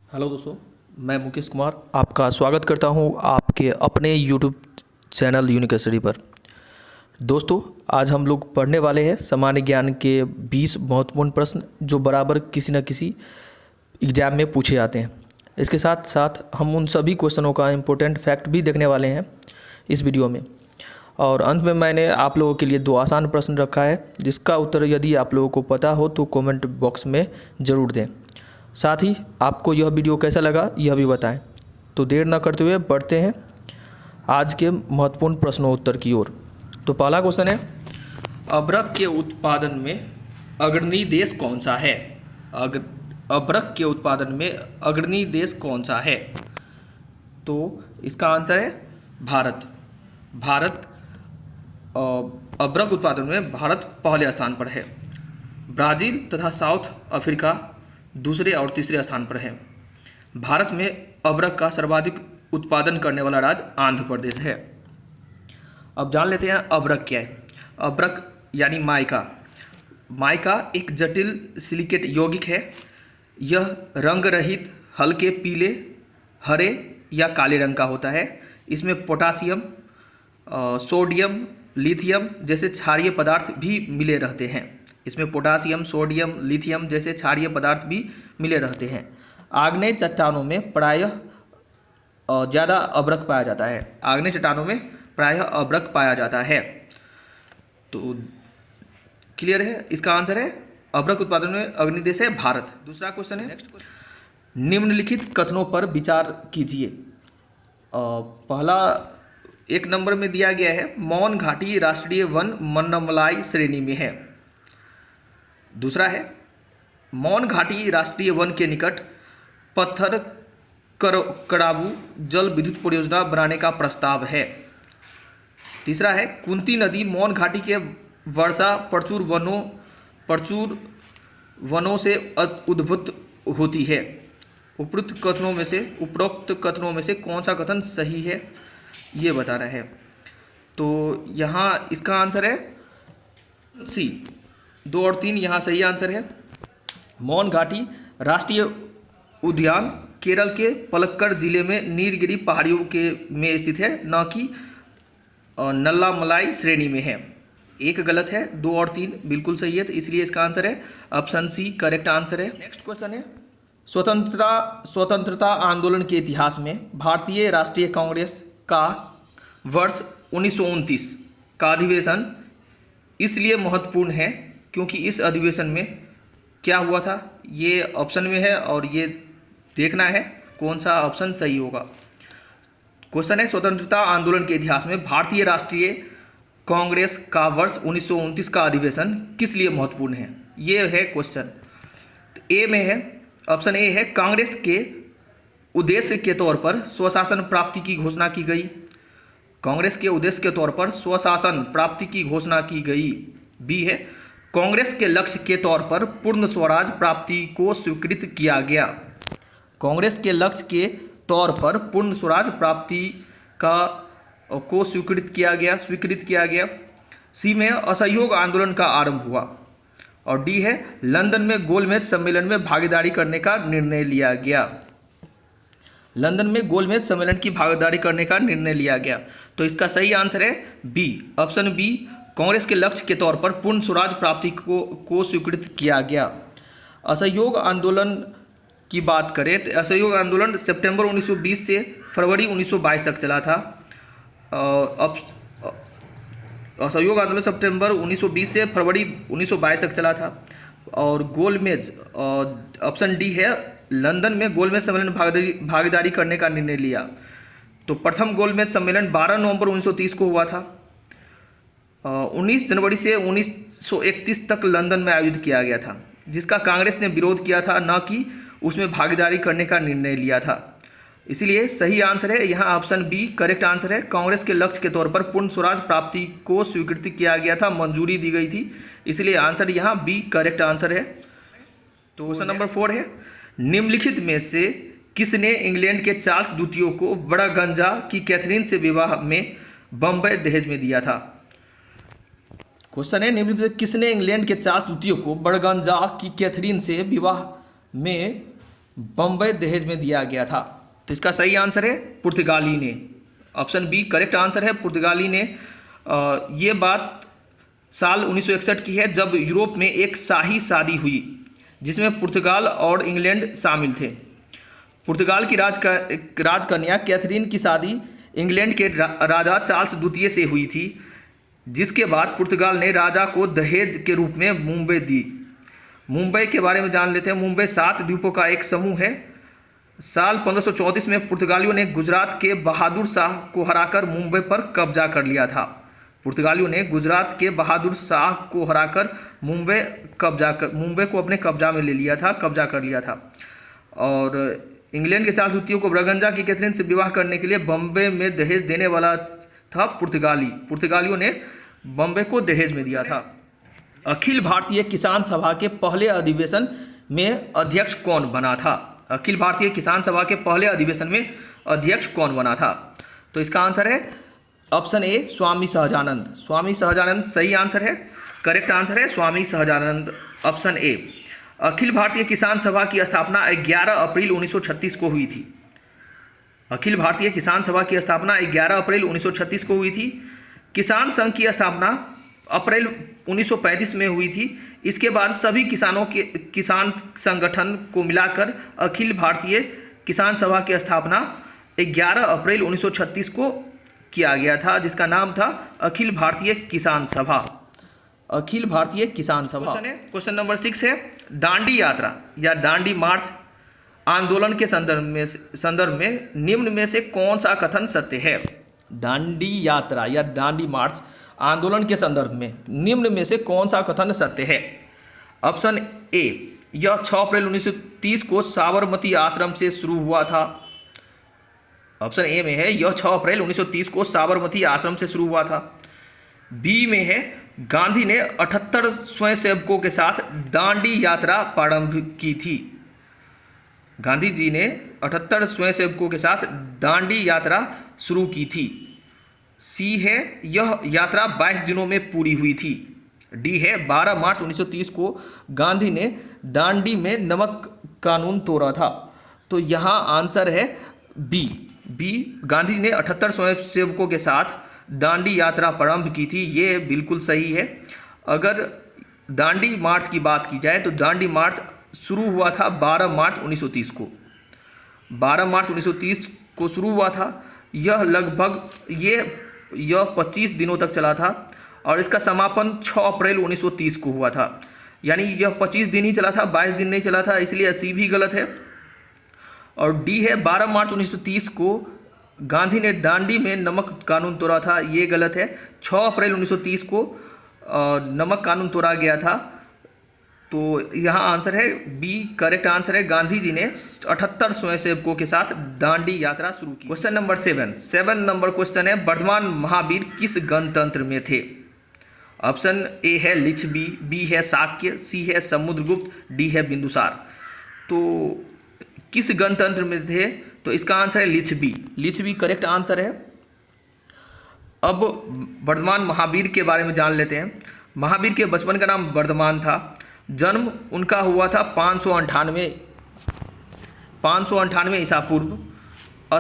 Hello दोस्तों, मैं मुकेश कुमार आपका स्वागत करता हूं आपके अपने यूट्यूब चैनल यूनिक स्टडी पर। दोस्तों, आज हम लोग पढ़ने वाले हैं सामान्य ज्ञान के 20 महत्वपूर्ण प्रश्न जो बराबर किसी न किसी एग्ज़ाम में पूछे जाते हैं। इसके साथ साथ हम उन सभी क्वेश्चनों का इम्पोर्टेंट फैक्ट भी देखने वाले हैं इस वीडियो में। और अंत में मैंने आप लोगों के लिए 2 आसान प्रश्न रखा है जिसका उत्तर यदि आप लोगों को पता हो तो कमेंट बॉक्स में ज़रूर दें। साथ ही आपको यह वीडियो कैसा लगा यह भी बताएं। तो देर न करते हुए बढ़ते हैं आज के महत्वपूर्ण प्रश्नोत्तर की ओर। तो पहला क्वेश्चन है, अबरख के उत्पादन में अग्रणी देश कौन सा है? अबरख के उत्पादन में अग्रणी देश कौन सा है? तो इसका आंसर है भारत। भारत अबरख उत्पादन में भारत पहले स्थान पर है। ब्राज़ील तथा साउथ अफ्रीका दूसरे और तीसरे स्थान पर है। भारत में अबरख का सर्वाधिक उत्पादन करने वाला राज्य आंध्र प्रदेश है। अब जान लेते हैं अबरख क्या है। अबरख यानी माइका। माइका एक जटिल सिलिकेट यौगिक है। यह रंग रहित हल्के पीले, हरे या काले रंग का होता है। इसमें पोटासियम, सोडियम, लिथियम जैसे क्षारीय पदार्थ भी मिले रहते हैं। इसमें पोटासियम, सोडियम, लिथियम जैसे क्षारीय पदार्थ भी मिले रहते हैं। आग्नेय चट्टानों में प्रायः ज़्यादा अबरख पाया जाता है। आग्नेय चट्टानों में प्रायः अबरख पाया जाता है। तो क्लियर है, इसका आंसर है अबरख उत्पादन में अग्रणी देश है भारत। दूसरा क्वेश्चन है, नेक्स्ट क्वेश्चन, निम्नलिखित कथनों पर विचार कीजिए। पहला 1 नंबर में दिया गया है, मौन घाटी राष्ट्रीय वन मन्नामलाई श्रेणी में है। दूसरा है, मौन घाटी राष्ट्रीय वन के निकट पत्थर कड़ावू जल विद्युत परियोजना बनाने का प्रस्ताव है। तीसरा है, कुंती नदी मौन घाटी के वर्षा प्रचुर वनों से उद्भूत होती है। उपरोक्त कथनों में से कौन सा कथन सही है ये बताना है। तो यहाँ इसका आंसर है सी। 2 और 3 यहाँ सही आंसर है। मौन घाटी राष्ट्रीय उद्यान केरल के पलक्कड़ जिले में नीलगिरी पहाड़ियों में स्थित है, न कि नल्लामलाई श्रेणी में है। 1 गलत है, 2 और 3 बिल्कुल सही है। तो इसलिए इसका आंसर है ऑप्शन सी करेक्ट आंसर है। नेक्स्ट क्वेश्चन है, स्वतंत्रता आंदोलन के इतिहास में भारतीय राष्ट्रीय कांग्रेस का वर्ष 1929 का अधिवेशन इसलिए महत्वपूर्ण है क्योंकि इस अधिवेशन में क्या हुआ था, ये ऑप्शन में है और ये देखना है कौन सा ऑप्शन सही होगा। क्वेश्चन है, स्वतंत्रता आंदोलन के इतिहास में भारतीय राष्ट्रीय कांग्रेस का वर्ष 1929 का अधिवेशन किस लिए महत्वपूर्ण है, ये है क्वेश्चन। तो ए में है, ऑप्शन ए है, कांग्रेस के उद्देश्य के तौर पर स्वशासन प्राप्ति की घोषणा की गई। कांग्रेस के उद्देश्य के तौर पर स्वशासन प्राप्ति की घोषणा की गई। बी है, कांग्रेस के लक्ष्य के तौर पर पूर्ण स्वराज प्राप्ति को स्वीकृत किया गया। कांग्रेस के लक्ष्य के तौर पर पूर्ण स्वराज प्राप्ति को स्वीकृत किया गया। सी में असहयोग आंदोलन का आरंभ हुआ। और डी है, लंदन में गोलमेज सम्मेलन में भागीदारी करने का निर्णय लिया गया। लंदन में गोलमेज सम्मेलन की भागीदारी करने का निर्णय लिया गया। तो इसका सही आंसर है बी, ऑप्शन बी, कांग्रेस के लक्ष्य के तौर पर पूर्ण स्वराज प्राप्ति को स्वीकृत किया गया। असहयोग आंदोलन की बात करें तो असहयोग आंदोलन सितंबर 1920 से फरवरी 1922 तक चला था। असहयोग आंदोलन सितंबर 1920 से फरवरी 1922 तक चला था। और गोलमेज ऑप्शन डी है, लंदन में गोलमेज सम्मेलन भागीदारी करने का निर्णय लिया। तो प्रथम गोलमेज सम्मेलन 12 नवंबर 1930 को हुआ था। 19 जनवरी से 1931 तक लंदन में आयोजित किया गया था, जिसका कांग्रेस ने विरोध किया था, न कि उसमें भागीदारी करने का निर्णय लिया था। इसलिए सही आंसर है यहाँ ऑप्शन बी करेक्ट आंसर है। कांग्रेस के लक्ष्य के तौर पर पूर्ण स्वराज प्राप्ति को स्वीकृत किया गया था, मंजूरी दी गई थी। इसलिए आंसर यहाँ बी करेक्ट आंसर है। तो क्वेश्चन नंबर 4 है, निम्नलिखित में से किसने इंग्लैंड के चार्ल्स द्वितीय को बड़गंजा की कैथरीन से विवाह में बम्बई दहेज में दिया था? क्वेश्चन है, निम्नलिखित किसने इंग्लैंड के चार्ल्स द्वितीय को बड़गंजा की कैथरीन से विवाह में बम्बई दहेज में दिया गया था? तो इसका सही आंसर है पुर्तगाली ने। ऑप्शन बी करेक्ट आंसर है, पुर्तगाली ने। ये बात साल 1961 की है, जब यूरोप में एक शाही शादी हुई जिसमें पुर्तगाल और इंग्लैंड शामिल थे। पुर्तगाल की राजकन्या कैथरीन की शादी इंग्लैंड के राजा चार्ल्स द्वितीय से हुई थी, जिसके बाद पुर्तगाल ने राजा को दहेज के रूप में मुंबई दी। मुंबई के बारे में जान लेते हैं। मुंबई 7 द्वीपों का एक समूह है। साल 1534 में पुर्तगालियों ने गुजरात के बहादुर शाह को हराकर मुंबई पर कब्जा कर लिया था। पुर्तगालियों ने गुजरात के बहादुर शाह को हराकर मुंबई को अपने कब्जा में ले लिया था, कब्जा कर लिया था। और इंग्लैंड के चार्ल्स द्वितीय को ब्रगंजा की कैथरीन से विवाह करने के लिए बम्बई में दहेज देने वाला था पुर्तगालियों ने बम्बई को दहेज में दिया था। अखिल भारतीय किसान सभा के पहले अधिवेशन में अध्यक्ष कौन बना था? अखिल भारतीय किसान सभा के पहले अधिवेशन में अध्यक्ष कौन बना था? तो इसका आंसर है ऑप्शन ए स्वामी सहजानंद। स्वामी सहजानंद सही आंसर है, करेक्ट आंसर है स्वामी सहजानंद, ऑप्शन ए। अखिल भारतीय किसान सभा की स्थापना 11 अप्रैल 1936 को हुई थी। अखिल भारतीय किसान सभा की स्थापना 11 अप्रैल 1936 को हुई थी। किसान संघ की स्थापना अप्रैल 1935 में हुई थी। इसके बाद सभी किसान संगठन को मिलाकर अखिल भारतीय किसान सभा की स्थापना 11 अप्रैल 1936 को किया गया था, जिसका नाम था अखिल भारतीय किसान सभा। अखिल भारतीय किसान सभा। क्वेश्चन नंबर 6 है, दांडी यात्रा या दांडी मार्च आंदोलन के संदर्भ में निम्न में से कौन सा कथन सत्य है? दांडी यात्रा या दांडी मार्च आंदोलन के संदर्भ में निम्न में से कौन सा कथन सत्य है? ऑप्शन ए, यह 6 अप्रैल 1930 को साबरमती आश्रम से शुरू हुआ था। ऑप्शन ए में है यह 6 अप्रैल 1930 को साबरमती आश्रम से शुरू हुआ था। बी में है गांधी ने 78 स्वयंसेवकों के साथ दांडी यात्रा प्रारंभ की थी। गांधी जी ने 78 स्वयंसेवकों के साथ दांडी यात्रा शुरू की थी। सी है यह यात्रा 22 दिनों में पूरी हुई थी। डी है 12 मार्च 1930 को गांधी ने दांडी में नमक कानून तोड़ा था। तो यहाँ आंसर है बी। गांधी ने 78 स्वयंसेवकों के साथ दांडी यात्रा प्रारंभ की थी, ये बिल्कुल सही है। अगर दांडी मार्च की बात की जाए तो दांडी मार्च शुरू हुआ था 12 मार्च 1930 को। 12 मार्च 1930 को शुरू हुआ था। यह लगभग यह 25 दिनों तक चला था और इसका समापन 6 अप्रैल 1930 को हुआ था। यानी यह 25 दिन ही चला था, 22 दिन नहीं चला था, इसलिए सी भी गलत है। और डी है 12 मार्च 1930 को गांधी ने दांडी में नमक कानून तोड़ा था, ये गलत है। 6 अप्रैल 1930 को नमक कानून तोड़ा गया था। तो यहाँ आंसर है बी, करेक्ट आंसर है। गांधी जी ने 78 स्वयंसेवकों के साथ दांडी यात्रा शुरू की। क्वेश्चन नंबर 7 नंबर क्वेश्चन है, वर्धमान महावीर किस गणतंत्र में थे? ऑप्शन ए है लिच्छवी, बी है शाक्य, सी है समुद्रगुप्त, डी है बिंदुसार। तो किस गणतंत्र में थे? तो इसका आंसर है लिच्छवी करेक्ट आंसर है। अब वर्धमान महावीर के बारे में जान लेते हैं। महावीर के बचपन का नाम वर्धमान था। जन्म उनका हुआ था 598 ईसा पूर्व।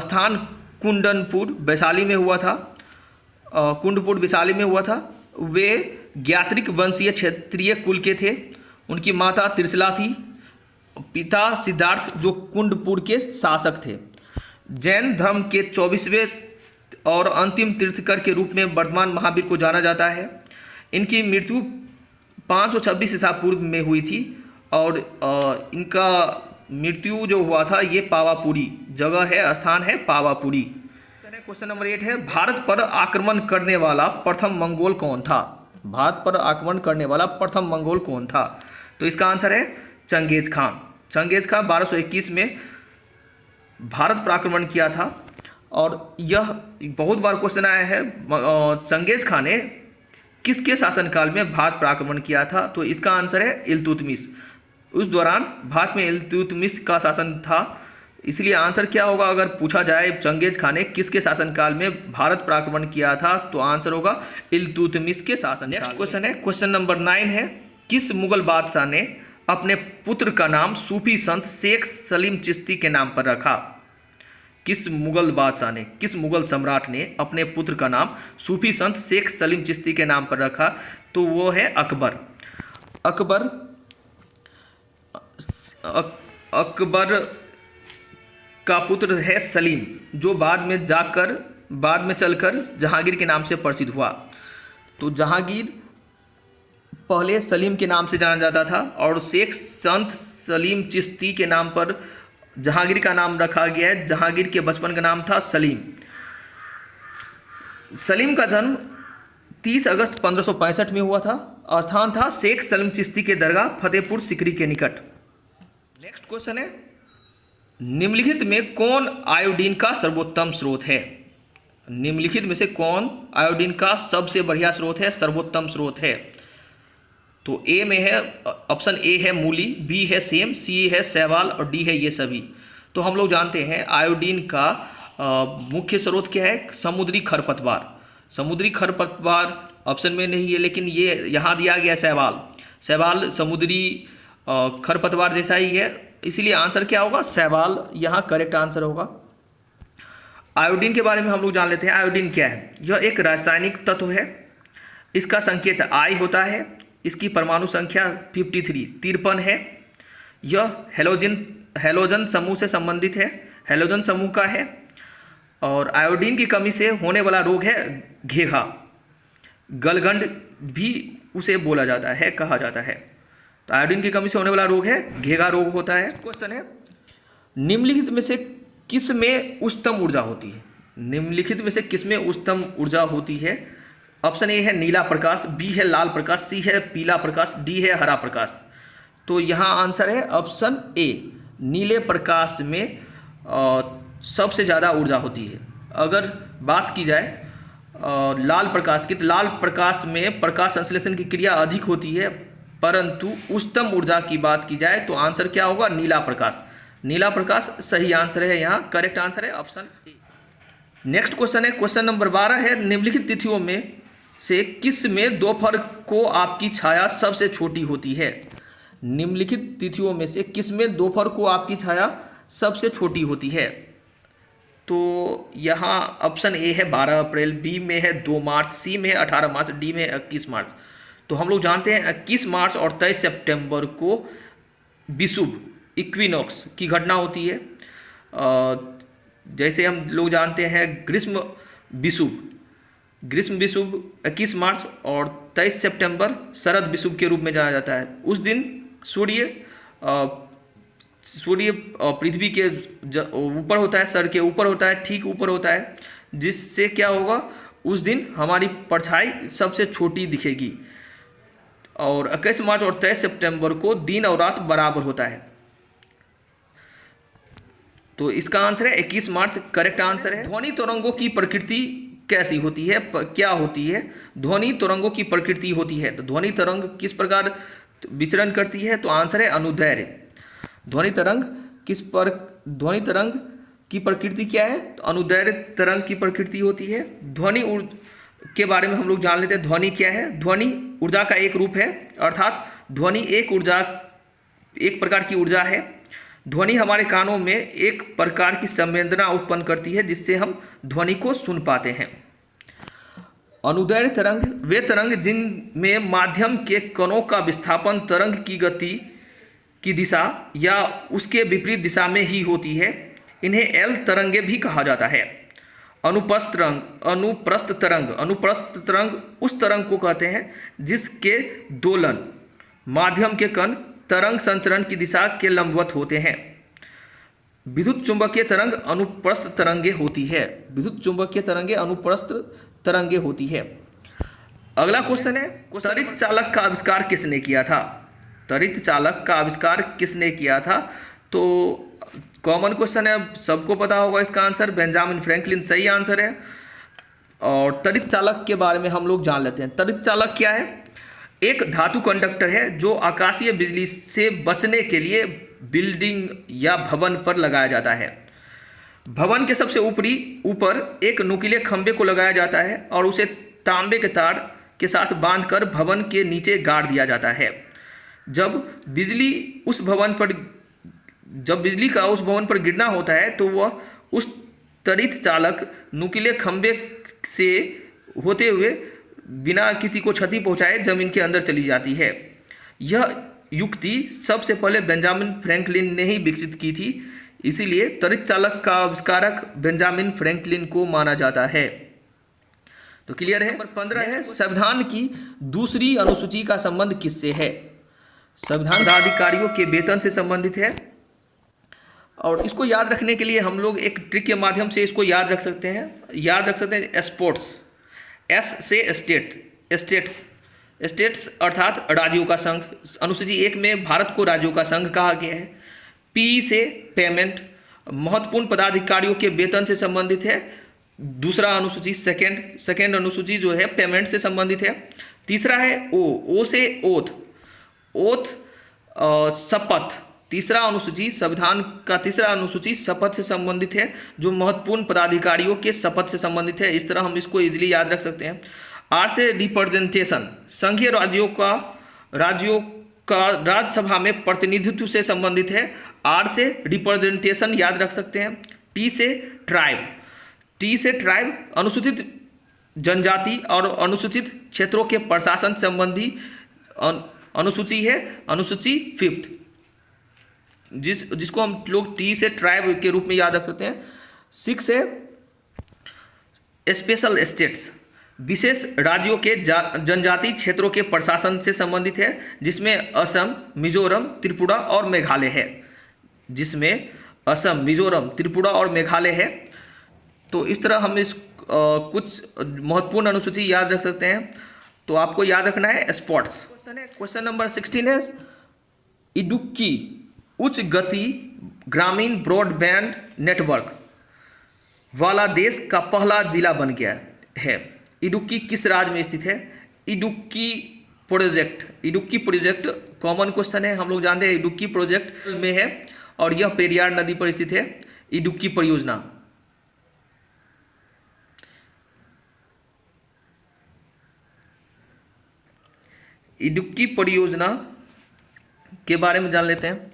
स्थान कुंडनपुर वैशाली में हुआ था। कुंडपुर वैशाली में हुआ था। वे ज्ञात्रिक वंशीय क्षेत्रीय कुल के थे। उनकी माता त्रिशला थी, पिता सिद्धार्थ जो कुंडपुर के शासक थे। जैन धर्म के 24वें और अंतिम तीर्थकर के रूप में वर्धमान महावीर को जाना जाता है। इनकी मृत्यु 526 ईसा पूर्व में हुई थी और इनका मृत्यु जो हुआ था ये पावापुरी जगह है, स्थान है पावापुरी। क्वेश्चन नंबर 8 है, भारत पर आक्रमण करने वाला प्रथम मंगोल कौन था? भारत पर आक्रमण करने वाला प्रथम मंगोल कौन था? तो इसका आंसर है चंगेज खान। चंगेज खान 1221 में भारत पर आक्रमण किया था। और यह बहुत बार क्वेश्चन आया है, चंगेज खान ने किसके शासनकाल में भारत पर आक्रमण किया था? तो इसका आंसर है इल्तुतमिश। उस दौरान भारत में इल्तुतमिश का शासन था, इसलिए आंसर क्या होगा अगर पूछा जाए चंगेज खान ने किसके शासनकाल में भारत पर आक्रमण किया था? तो आंसर होगा इल्तुतमिश के शासन। नेक्स्ट क्वेश्चन है, क्वेश्चन नंबर 9 है, किस मुगल बादशाह ने अपने पुत्र का नाम सूफी संत शेख सलीम चिश्ती के नाम पर रखा? किस मुगल बादशाह ने, किस मुगल सम्राट ने अपने पुत्र का नाम सूफी संत शेख सलीम चिश्ती के नाम पर रखा? तो वो है अकबर। अकबर का पुत्र है सलीम, जो बाद में चलकर जहांगीर के नाम से प्रसिद्ध हुआ। तो जहांगीर पहले सलीम के नाम से जाना जाता था और शेख संत सलीम चिश्ती के नाम पर जहांगीर का नाम रखा गया है। जहांगीर के बचपन का नाम था सलीम। सलीम का जन्म 30 अगस्त 1565 में हुआ था। स्थान था शेख सलीम चिश्ती के दरगाह फतेहपुर सिकरी के निकट। नेक्स्ट क्वेश्चन है, निम्नलिखित में कौन आयोडीन का सर्वोत्तम स्रोत है? निम्नलिखित में से कौन आयोडीन का सबसे बढ़िया स्रोत है, सर्वोत्तम स्रोत है? तो ए में है, ऑप्शन ए है मूली, बी है सेम, सी है शैवाल और डी है ये सभी। तो हम लोग जानते हैं आयोडीन का मुख्य स्रोत क्या है? समुद्री खरपतवार। समुद्री खरपतवार ऑप्शन में नहीं है, लेकिन ये यहाँ दिया गया शैवाल। शैवाल समुद्री खरपतवार जैसा ही है, इसलिए आंसर क्या होगा? शैवाल यहाँ करेक्ट आंसर होगा। आयोडीन के बारे में हम लोग जान लेते हैं। आयोडीन क्या है? यह एक रासायनिक तत्व है। इसका संकेत आई होता है। इसकी परमाणु संख्या 53 है। यह हैलोजन समूह से संबंधित है, हैलोजन समूह का है। और आयोडीन की कमी से होने वाला रोग है घेघा, गलगंड भी उसे बोला जाता है, कहा जाता है। तो आयोडीन की कमी से होने वाला रोग है घेघा रोग होता है। क्वेश्चन है, निम्नलिखित में से किस में उच्चतम ऊर्जा होती है? निम्नलिखित में से किस में उच्चतम ऊर्जा होती है? ऑप्शन ए है नीला प्रकाश, बी है लाल प्रकाश, सी है पीला प्रकाश, डी है हरा प्रकाश। तो यहाँ आंसर है ऑप्शन ए, नीले प्रकाश में सबसे ज़्यादा ऊर्जा होती है। अगर बात की जाए लाल प्रकाश की, तो लाल प्रकाश में प्रकाश संश्लेषण की क्रिया अधिक होती है, परंतु उच्चतम ऊर्जा की बात की जाए तो आंसर क्या होगा? नीला प्रकाश। नीला प्रकाश सही आंसर है, यहाँ करेक्ट आंसर है ऑप्शन ए। नेक्स्ट क्वेश्चन है, क्वेश्चन नंबर 12 है, निम्नलिखित तिथियों में से किस में दोपहर को आपकी छाया सबसे छोटी होती है? निम्नलिखित तिथियों में से किस में दोपहर को आपकी छाया सबसे छोटी होती है? तो यहाँ ऑप्शन ए है 12 अप्रैल, बी में है 2 मार्च, सी में है 18 मार्च, डी में है 21 मार्च। तो हम लोग जानते हैं 21 मार्च और 23 सितंबर को विषुव इक्विनॉक्स की घटना होती है। जैसे हम लोग जानते हैं ग्रीष्म विषुव 21 मार्च और 23 सितंबर शरद विषुव के रूप में जाना जाता है। उस दिन सूर्य पृथ्वी के ऊपर होता है, सर के ऊपर होता है, ठीक ऊपर होता है, जिससे क्या होगा? उस दिन हमारी परछाई सबसे छोटी दिखेगी। और 21 मार्च और 23 सितंबर को दिन और रात बराबर होता है। तो इसका आंसर है 21 मार्च करेक्ट आंसर है। ध्वनि तरंगों की प्रकृति कैसी होती है, क्या होती है? ध्वनि तरंगों की प्रकृति होती है, तो ध्वनि तरंग किस प्रकार विचरण करती है? तो आंसर है अनुदैर्घ्य। ध्वनि तरंग की प्रकृति क्या है? तो अनुदैर्घ्य तरंग की प्रकृति होती है। ध्वनि के बारे में हम लोग जान लेते हैं। ध्वनि क्या है? ध्वनि ऊर्जा का एक रूप है, अर्थात ध्वनि एक प्रकार की ऊर्जा है। ध्वनि हमारे कानों में एक प्रकार की संवेदना उत्पन्न करती है, जिससे हम ध्वनि को सुन पाते हैं। अनुदैर्घ्य तरंग वे तरंग जिनमें माध्यम के कणों का विस्थापन तरंग की गति की दिशा या उसके विपरीत दिशा में ही होती है, इन्हें एल तरंगे भी कहा जाता है। अनुप्रस्थ तरंग उस तरंग को कहते हैं जिसके दोलन माध्यम के कण तरंग संचरण की दिशा के लंबवत होते हैं। विद्युत चुंबकीय तरंग अनुप्रस्थ तरंगे होती है। विद्युत चुंबकीय तरंगे अनुप्रस्थ तरंगे होती है। अगला क्वेश्चन है, त्वरित चालक का आविष्कार किसने किया था? त्वरित चालक का आविष्कार किसने किया था? तो कॉमन क्वेश्चन है, सबको पता होगा इसका आंसर, बेंजामिन फ्रैंकलिन सही आंसर है। और त्वरित चालक के बारे में हम लोग जान लेते हैं। त्वरित चालक क्या है? एक धातु कंडक्टर है जो आकाशीय बिजली से बचने के लिए बिल्डिंग या भवन पर लगाया जाता है। भवन के सबसे ऊपर एक नुकीले खंभे को लगाया जाता है और उसे तांबे के तार के साथ बांधकर भवन के नीचे गाड़ दिया जाता है, जब बिजली उस भवन पर जब बिजली का उस भवन पर गिरना होता है तो वह उस त्वरित चालक नुकीले खंभे से होते हुए बिना किसी को क्षति पहुंचाए जमीन के अंदर चली जाती है। यह युक्ति सबसे पहले बेंजामिन फ्रैंकलिन ने ही विकसित की थी, इसीलिए त्वरित चालक का आविष्कारक बेंजामिन फ्रैंकलिन को माना जाता है। तो क्लियर है। नंबर 15 है, संविधान की दूसरी अनुसूची का संबंध किससे है? संविधान पदाधिकारियों के वेतन से संबंधित है। और इसको याद रखने के लिए हम लोग एक ट्रिक के माध्यम से इसको याद रख सकते हैं। स्पोर्ट्स, एस से स्टेट्स अर्थात राज्यों का संघ। अनुसूची 1 में भारत को राज्यों का संघ कहा गया है। पी से पेमेंट, महत्वपूर्ण पदाधिकारियों के वेतन से संबंधित है। दूसरा अनुसूची सेकेंड अनुसूची जो है पेमेंट से संबंधित है। तीसरा है ओ से ओथ शपथ। तीसरा अनुसूची संविधान का तीसरा अनुसूची शपथ से संबंधित है, जो महत्वपूर्ण पदाधिकारियों के शपथ से संबंधित है। इस तरह हम इसको इजीली याद रख सकते हैं। आर से रिप्रेजेंटेशन, संघीय राज्यों का राज्यसभा में प्रतिनिधित्व से संबंधित है। आर से रिप्रेजेंटेशन याद रख सकते हैं। टी से ट्राइब अनुसूचित जनजाति और अनुसूचित क्षेत्रों के प्रशासन संबंधी अनुसूची है, अनुसूची 5th, जिसको हम लोग टी से ट्राइब के रूप में याद रख सकते हैं। 6 से स्पेशल स्टेट्स, विशेष राज्यों के जनजातीय क्षेत्रों के प्रशासन से संबंधित है, जिसमें असम, मिजोरम, त्रिपुरा और मेघालय है। तो इस तरह हम कुछ महत्वपूर्ण अनुसूची याद रख सकते हैं। तो आपको याद रखना है स्पोर्ट्स। क्वेश्चन नंबर 16 है, इडुक्की उच्च गति ग्रामीण ब्रॉडबैंड नेटवर्क वाला देश का पहला जिला बन गया है। इडुक्की किस राज्य में स्थित है? इडुक्की प्रोजेक्ट कॉमन क्वेश्चन है, हम लोग जानते हैं इडुक्की प्रोजेक्ट में है और यह पेरियार नदी पर स्थित है। इडुक्की परियोजना के बारे में जान लेते हैं।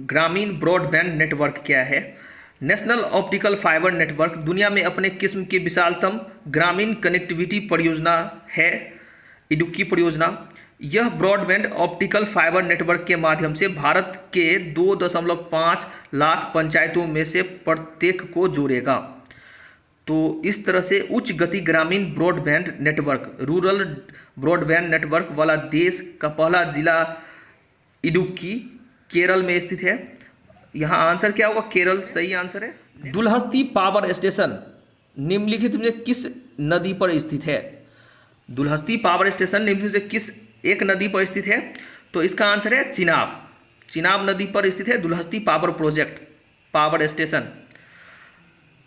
ग्रामीण ब्रॉडबैंड नेटवर्क क्या है? नेशनल ऑप्टिकल फाइबर नेटवर्क दुनिया में अपने किस्म की विशालतम ग्रामीण कनेक्टिविटी परियोजना है। इडुक्की परियोजना यह ब्रॉडबैंड ऑप्टिकल फाइबर नेटवर्क के माध्यम से भारत के 2.5 लाख पंचायतों में से प्रत्येक को जोड़ेगा। तो इस तरह से उच्च गति ग्रामीण broadband network, rural broadband network वाला देश का पहला जिला इडुक्की केरल में स्थित है। यहाँ आंसर क्या होगा? केरल सही आंसर है। दुलहस्ती पावर स्टेशन निम्नलिखित में किस नदी पर स्थित है? दुलहस्ती पावर स्टेशन निम्नलिखित में किस एक नदी पर स्थित है? तो इसका आंसर है चिनाब नदी पर स्थित है दुलहस्ती पावर स्टेशन।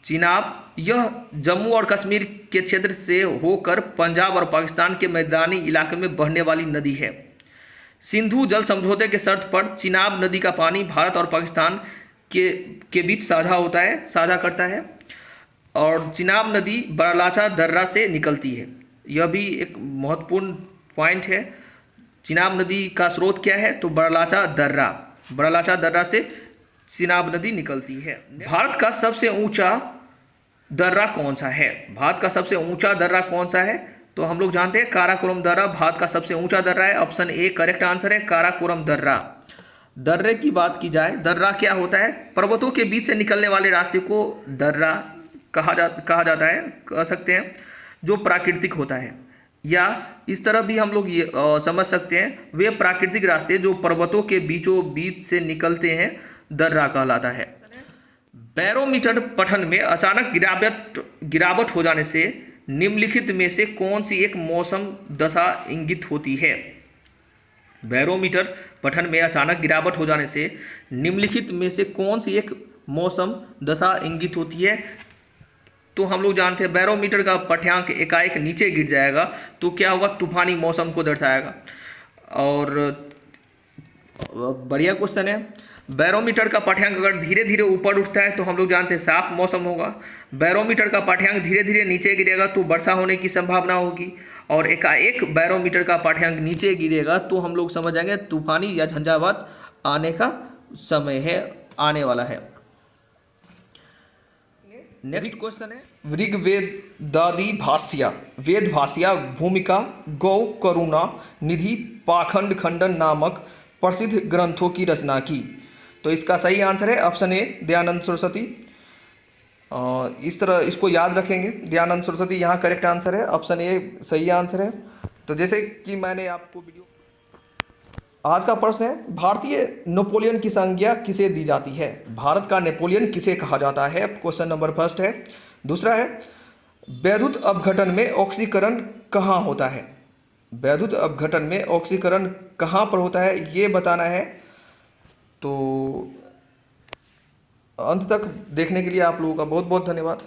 चिनाब यह जम्मू और कश्मीर के क्षेत्र से होकर पंजाब और पाकिस्तान के मैदानी इलाके में बहने वाली नदी है। सिंधु जल समझौते के शर्त पर चिनाब नदी का पानी भारत और पाकिस्तान के बीच साझा करता है और चिनाब नदी बरलाचा दर्रा से निकलती है। यह भी एक महत्वपूर्ण पॉइंट है। चिनाब नदी का स्रोत क्या है? तो बरलाचा दर्रा से चिनाब नदी निकलती है। भारत का सबसे ऊंचा दर्रा कौन सा है? भारत का सबसे ऊंचा दर्रा कौन सा है? तो हम लोग जानते हैं काराकोरम दर्रा भारत का सबसे ऊंचा दर्रा है। ऑप्शन ए करेक्ट आंसर है, काराकोरम दर्रा। दर्रे की बात की जाए, दर्रा क्या होता है? पर्वतों के बीच से निकलने वाले रास्ते को दर्रा कहा जाता है, कह सकते हैं, जो प्राकृतिक होता है। या इस तरह भी हम लोग ये समझ सकते हैं, वे प्राकृतिक रास्ते जो पर्वतों के बीचों बीच से निकलते हैं दर्रा कहलाता है। बैरोमीटर पठन में अचानक गिरावट हो जाने से निम्नलिखित में से कौन सी एक मौसम दशा इंगित होती है? बैरोमीटर पठन में अचानक गिरावट हो जाने से निम्नलिखित में से कौन सी एक मौसम दशा इंगित होती है? तो हम लोग जानते हैं बैरोमीटर का पाठ्यांक एकाएक नीचे गिर जाएगा तो क्या होगा? तूफानी मौसम को दर्शाएगा। और बढ़िया क्वेश्चन है। बैरोमीटर का पाठ्यांक अगर धीरे धीरे ऊपर उठता है तो हम लोग जानते हैं साफ मौसम होगा। बैरोमीटर का पाठ्यांक धीरे धीरे नीचे गिरेगा तो वर्षा होने की संभावना होगी। और एकाएक बैरोमीटर का पाठ्यांक नीचे गिरेगा तो हम लोग समझ जाएंगे तूफानी या झंझावात आने का समय है, आने वाला है। नेक्स्ट क्वेश्चन है ऋग्वेदादि भाष्या, वेद भाष्या भूमिका गौ करुणा निधि पाखंड खंडन नामक प्रसिद्ध ग्रंथों की रचना की। तो इसका सही आंसर है ऑप्शन ए दयानंद सरस्वती। इस तरह इसको याद रखेंगे, दयानंद सरस्वती यहाँ करेक्ट आंसर है, ऑप्शन ए सही आंसर है। तो जैसे कि मैंने आपको वीडियो, आज का प्रश्न है भारतीय नेपोलियन की संज्ञा किसे दी जाती है? भारत का नेपोलियन किसे कहा जाता है? क्वेश्चन नंबर फर्स्ट है। दूसरा है वैद्युत अपघटन में ऑक्सीकरण कहाँ होता है? वैद्युत अपघटन में ऑक्सीकरण कहाँ पर होता है ये बताना है। तो अंत तक देखने के लिए आप लोगों का बहुत बहुत धन्यवाद।